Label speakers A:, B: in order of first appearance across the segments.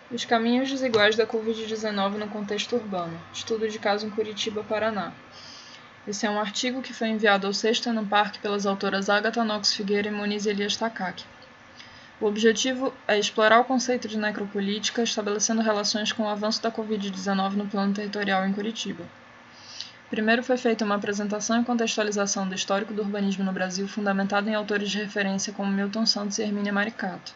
A: Os caminhos desiguais da Covid-19 no contexto urbano. Estudo de caso em Curitiba, Paraná. Esse é um artigo que foi enviado ao Sexta no Parque pelas autoras Agatha Knox Figueira e Moniz Elias Takaki. O objetivo é explorar o conceito de necropolítica, estabelecendo relações com o avanço da Covid-19 no plano territorial em Curitiba. Primeiro foi feita uma apresentação e contextualização do histórico do urbanismo no Brasil, fundamentada em autores de referência como Milton Santos e Hermínia Maricato.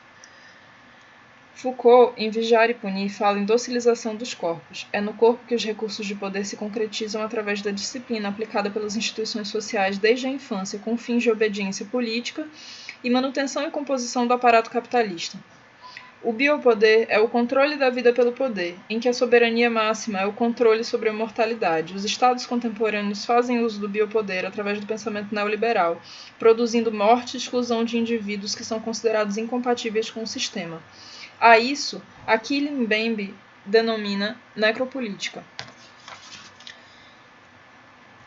A: Foucault, em Vigiar e Punir, fala em docilização dos corpos. É no corpo que os recursos de poder se concretizam através da disciplina aplicada pelas instituições sociais desde a infância, com fins de obediência política e manutenção e composição do aparato capitalista. O biopoder é o controle da vida pelo poder, em que a soberania máxima é o controle sobre a mortalidade. Os estados contemporâneos fazem uso do biopoder através do pensamento neoliberal, produzindo morte e exclusão de indivíduos que são considerados incompatíveis com o sistema. A isso, Achille Mbembe denomina necropolítica.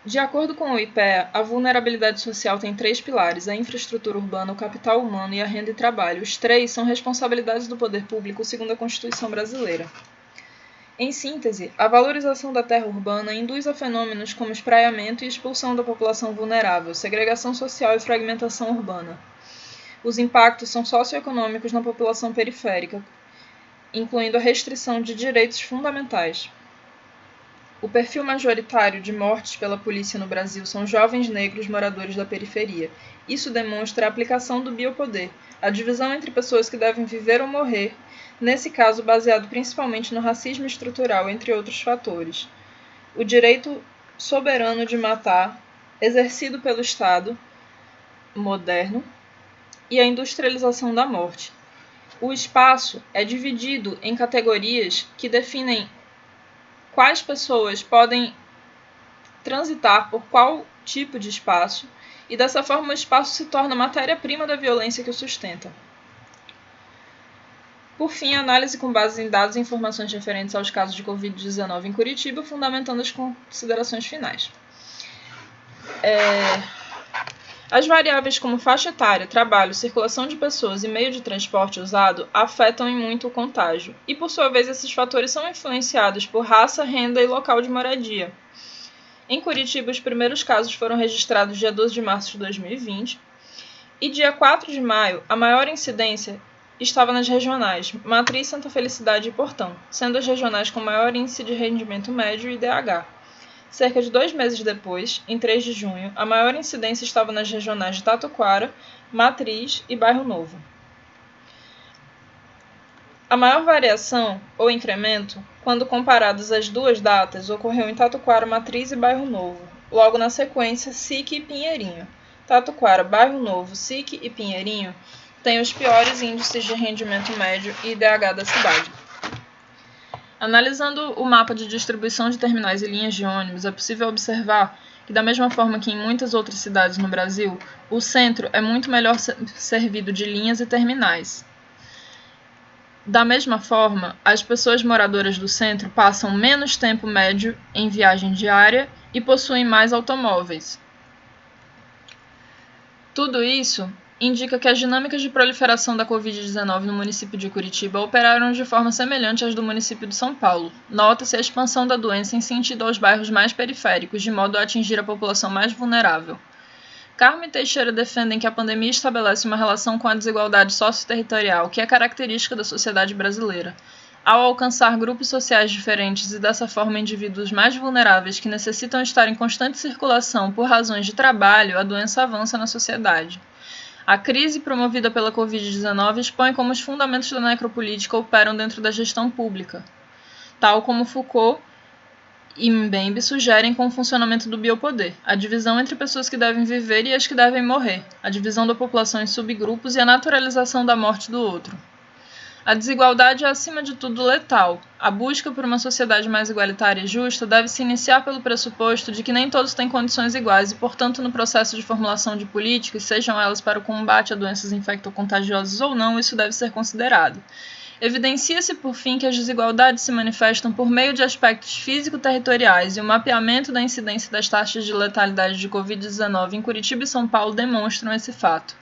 A: De acordo com o IPEA, a vulnerabilidade social tem 3 pilares: a infraestrutura urbana, o capital humano e a renda e trabalho. Os 3 são responsabilidades do poder público, segundo a Constituição brasileira. Em síntese, a valorização da terra urbana induz a fenômenos como espraiamento e expulsão da população vulnerável, segregação social e fragmentação urbana. Os impactos são socioeconômicos na população periférica, incluindo a restrição de direitos fundamentais. O perfil majoritário de mortes pela polícia no Brasil são jovens negros moradores da periferia. Isso demonstra a aplicação do biopoder, a divisão entre pessoas que devem viver ou morrer, nesse caso baseado principalmente no racismo estrutural, entre outros fatores. O direito soberano de matar, exercido pelo Estado moderno, e a industrialização da morte. O espaço é dividido em categorias que definem quais pessoas podem transitar por qual tipo de espaço, e dessa forma o espaço se torna matéria-prima da violência que o sustenta. Por fim, a análise com base em dados e informações referentes aos casos de Covid-19 em Curitiba, fundamentando as considerações finais. As variáveis como faixa etária, trabalho, circulação de pessoas e meio de transporte usado afetam em muito o contágio, e por sua vez esses fatores são influenciados por raça, renda e local de moradia. Em Curitiba, os primeiros casos foram registrados dia 12 de março de 2020, e dia 4 de maio, a maior incidência estava nas regionais Matriz, Santa Felicidade e Portão, sendo as regionais com maior índice de rendimento médio e IDH. Cerca de 2 meses depois, em 3 de junho, a maior incidência estava nas regionais de Tatuquara, Matriz e Bairro Novo. A maior variação, ou incremento, quando comparadas as duas datas, ocorreu em Tatuquara, Matriz e Bairro Novo. Logo na sequência, SIC e Pinheirinho. Tatuquara, Bairro Novo, SIC e Pinheirinho têm os piores índices de rendimento médio e IDH da cidade. Analisando o mapa de distribuição de terminais e linhas de ônibus, é possível observar que, da mesma forma que em muitas outras cidades no Brasil, o centro é muito melhor servido de linhas e terminais. Da mesma forma, as pessoas moradoras do centro passam menos tempo médio em viagem diária e possuem mais automóveis. Tudo isso indica que as dinâmicas de proliferação da Covid-19 no município de Curitiba operaram de forma semelhante às do município de São Paulo. Nota-se a expansão da doença em sentido aos bairros mais periféricos, de modo a atingir a população mais vulnerável. Carmo e Teixeira defendem que a pandemia estabelece uma relação com a desigualdade socioterritorial, que é característica da sociedade brasileira. Ao alcançar grupos sociais diferentes e, dessa forma, indivíduos mais vulneráveis que necessitam estar em constante circulação por razões de trabalho, a doença avança na sociedade. A crise promovida pela Covid-19 expõe como os fundamentos da necropolítica operam dentro da gestão pública, tal como Foucault e Mbembe sugerem com o funcionamento do biopoder, a divisão entre pessoas que devem viver e as que devem morrer, a divisão da população em subgrupos e a naturalização da morte do outro. A desigualdade é, acima de tudo, letal. A busca por uma sociedade mais igualitária e justa deve se iniciar pelo pressuposto de que nem todos têm condições iguais e, portanto, no processo de formulação de políticas, sejam elas para o combate a doenças infecto-contagiosas ou não, isso deve ser considerado. Evidencia-se, por fim, que as desigualdades se manifestam por meio de aspectos físico-territoriais e o mapeamento da incidência das taxas de letalidade de Covid-19 em Curitiba e São Paulo demonstram esse fato.